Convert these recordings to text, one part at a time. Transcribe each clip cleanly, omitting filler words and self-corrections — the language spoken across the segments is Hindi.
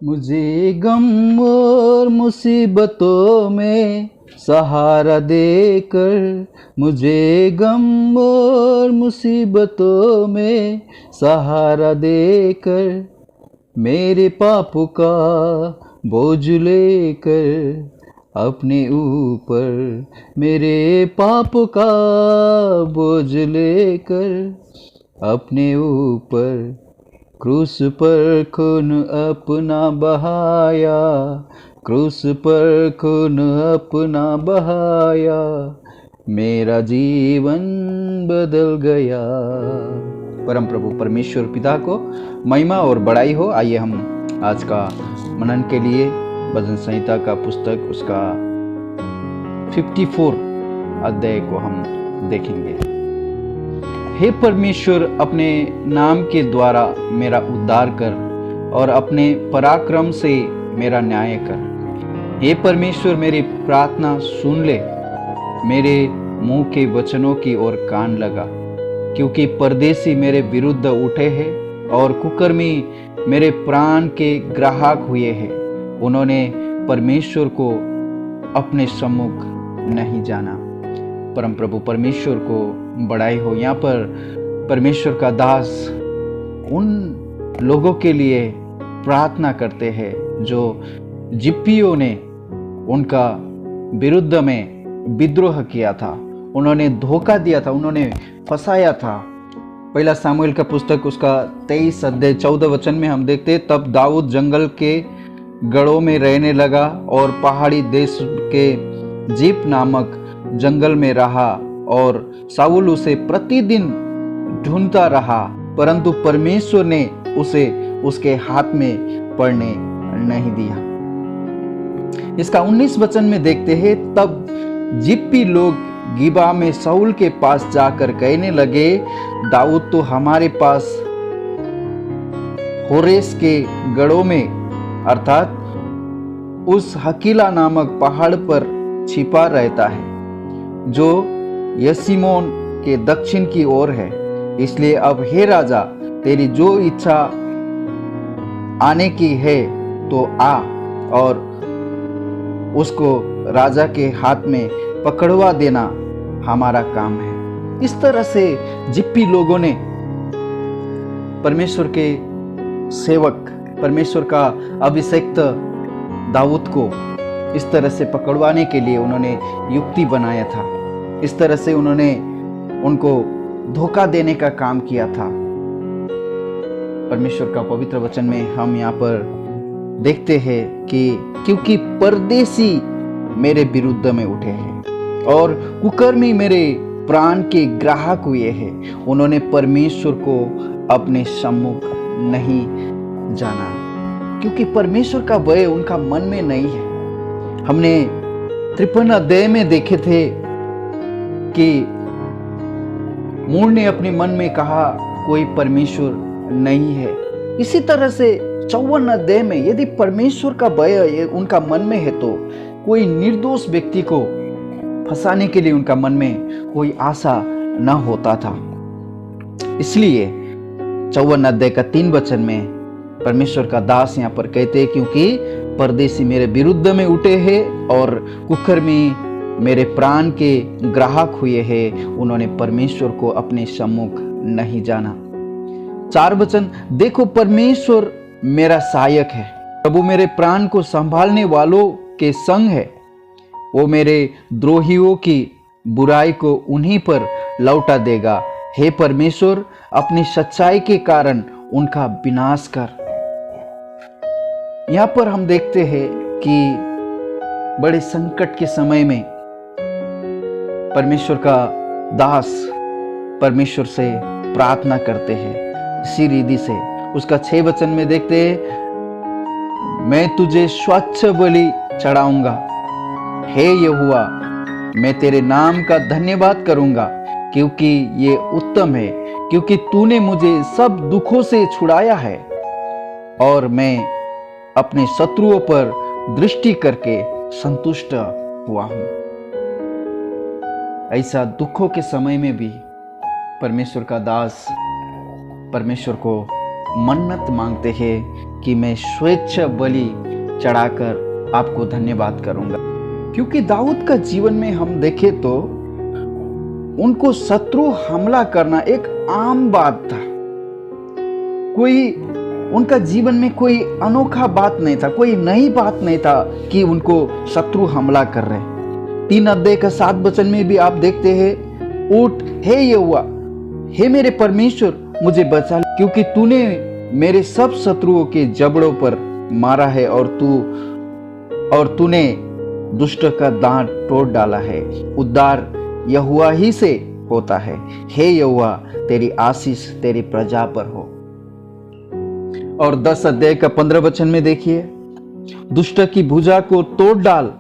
मुझे गम और मुसीबतों में सहारा देकर, मुझे गम और मुसीबतों में सहारा देकर, मेरे पापों का बोझ लेकर अपने ऊपर, मेरे पापों का बोझ लेकर अपने ऊपर, क्रूस पर खून अपना बहाया, क्रूस पर खून अपना बहाया, मेरा जीवन बदल गया। परम प्रभु परमेश्वर पिता को महिमा और बड़ाई हो। आइए हम आज का मनन के लिए भजन संहिता का पुस्तक उसका 54 अध्याय को हम देखेंगे। हे परमेश्वर, अपने नाम के द्वारा मेरा उद्धार कर और अपने पराक्रम से मेरा न्याय कर। हे परमेश्वर, मेरी प्रार्थना सुन ले, मेरे मुंह के वचनों की ओर कान लगा, क्योंकि परदेसी मेरे विरुद्ध उठे हैं और कुकर्मी मेरे प्राण के ग्राहक हुए हैं। उन्होंने परमेश्वर को अपने सम्मुख नहीं जाना। परम प्रभु परमेश्वर को बड़ाई हो। यहाँ पर परमेश्वर का दास उन लोगों के लिए प्रार्थना करते हैं जो जिप्पियों ने उनका विरुद्ध में विद्रोह किया था, उन्होंने धोखा दिया था, उन्होंने फंसाया था। पहला सामुएल का पुस्तक उसका 23 अध्याय 14 वचन में हम देखते, तब दाऊद जंगल के गढ़ों में रहने लगा और पहाड़ी देश के जीप नामक जंगल में रहा और शाऊल उसे प्रतिदिन ढूंढता रहा, परंतु परमेश्वर ने उसे उसके हाथ में पड़ने नहीं दिया। इसका 19 वचन में देखते हैं, तब जिप्पी लोग गिबा में शाऊल के पास जाकर कहने लगे, दाऊद तो हमारे पास होरेस के गढ़ों में अर्थात उस हकीला नामक पहाड़ पर छिपा रहता है जो यसीमोन के दक्षिण की ओर है। इसलिए अब हे राजा, तेरी जो इच्छा आने की है तो आ और उसको राजा के हाथ में पकड़वा देना हमारा काम है। इस तरह से जिप्पी लोगों ने परमेश्वर के सेवक, परमेश्वर का अभिषिक्त दाऊद को इस तरह से पकड़वाने के लिए उन्होंने युक्ति बनाया था। इस तरह से उन्होंने उनको धोखा देने का काम किया था। परमेश्वर का पवित्र वचन में हम यहाँ पर देखते हैं कि क्योंकि परदेसी मेरे विरुद्ध में उठे हैं और कुकर्मी मेरे प्राण के ग्राहक हुए हैं, उन्होंने परमेश्वर को अपने सम्मुख नहीं जाना, क्योंकि परमेश्वर का भय उनका मन में नहीं है। हमने 53 अध्याय में देखे थे कि मूल ने अपने मन में कहा कोई परमेश्वर नहीं है। इसी तरह से 54 अध्याय में यदि परमेश्वर का भय उनका मन में है तो कोई निर्दोष व्यक्ति को फंसाने के लिए उनका मन में कोई आशा न होता था। इसलिए 54 अध्याय का 3 वचन में परमेश्वर का दास यहाँ पर कहते हैं, क्योंकि परदेसी मेरे विरुद्ध में उठे हैं और कुकर्मी मेरे प्राण के ग्राहक हुए हैं, उन्होंने परमेश्वर को अपने सम्मुख नहीं जाना। 4 वचन, देखो परमेश्वर मेरा सहायक है, प्रभु मेरे प्राण को संभालने वालों के संग है, वो मेरे द्रोहियों की बुराई को उन्हीं पर लौटा देगा। हे परमेश्वर, अपनी सच्चाई के कारण उनका विनाश कर। यहाँ पर हम देखते हैं कि बड़े संकट के समय में परमेश्वर का दास परमेश्वर से प्रार्थना करते हैं इसी रीति से। उसका 6 वचन में देखते हैं, मैं तुझे स्वच्छ बलि चढ़ाऊंगा, हे यहोवा, मैं तेरे नाम का धन्यवाद करूंगा, क्योंकि ये उत्तम है, क्योंकि तूने मुझे सब दुखों से छुड़ाया है और मैं अपने शत्रुओं पर दृष्टि करके संतुष्ट हुआ हूं। ऐसा दुखों के समय में भी परमेश्वर का दास परमेश्वर को मन्नत मांगते हैं कि मैं स्वेच्छा बलि चढ़ाकर आपको धन्यवाद करूंगा। क्योंकि दाऊद का जीवन में हम देखें तो उनको शत्रु हमला करना एक आम बात था। कोई उनका जीवन में कोई अनोखा बात नहीं था, कोई नई बात नहीं था कि उनको शत्रु हमला कर रहे। 3 अध्याय का 7 वचन में भी आप देखते हैं, उठ हे यहोवा, हे मेरे परमेश्वर मुझे बचा, क्योंकि तूने मेरे सब शत्रुओं के जबड़ों पर मारा है और तूने दुष्ट का दांत तोड़ डाला है। उद्धार यहोवा ही से होता है। हे यहोवा, तेरी आशीष तेरी प्रजा पर हो। और 10 अध्याय का 15 वचन में देखिए, दुष्ट की भुजा को तोड़ डाल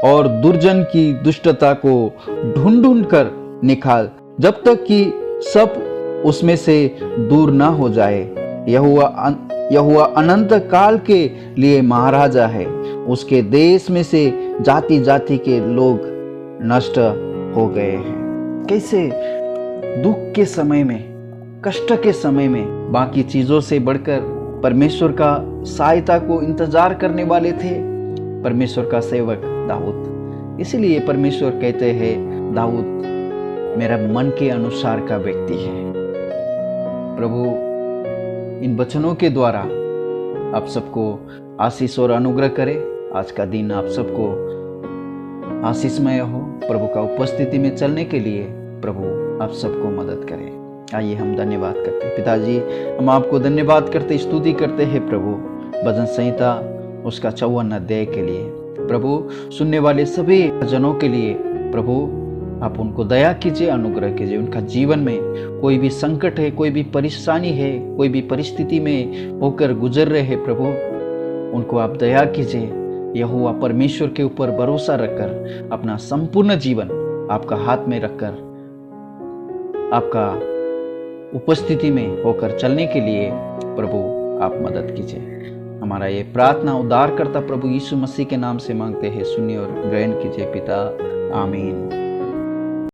और दुर्जन की दुष्टता को ढूंढ ढूंढ कर निकाल, जब तक कि सब उसमें से दूर ना हो जाए। यहोवा अनंत काल के लिए महाराजा है, उसके देश में से जाति जाति के लोग नष्ट हो गए हैं। कैसे दुख के समय में, कष्ट के समय में बाकी चीजों से बढ़कर परमेश्वर का सहायता को इंतजार करने वाले थे परमेश्वर का सेवक दाऊद। इसीलिए परमेश्वर कहते हैं, दाऊद मेरा मन के अनुसार का व्यक्ति है। प्रभु इन वचनों के द्वारा आप सबको आशीष और अनुग्रह करे। आज का दिन आप सबको आशीषमय हो। प्रभु का उपस्थिति में चलने के लिए प्रभु आप सबको मदद करे। आइए हम धन्यवाद करते हैं। पिताजी, हम आपको धन्यवाद करते, स्तुति करते हैं प्रभु भजन संहिता उसका 54 अध्याय के लिए। प्रभु सुनने वाले सभी जनों के लिए प्रभु आप उनको दया कीजिए, अनुग्रह कीजिए। उनका जीवन में कोई भी संकट है, कोई भी परेशानी है, कोई भी परिस्थिति में होकर गुजर रहे हैं प्रभु, उनको आप दया कीजिए। यहोवा परमेश्वर के ऊपर भरोसा रखकर अपना संपूर्ण जीवन आपका हाथ में रखकर आपका उपस्थिति में होकर चलने के लिए प्रभु आप मदद कीजिए। हमारा ये प्रार्थना उद्धारकर्ता प्रभु यीशु मसीह के नाम से मांगते हैं, सुनिए और ग्रहण कीजिए पिता। आमीन।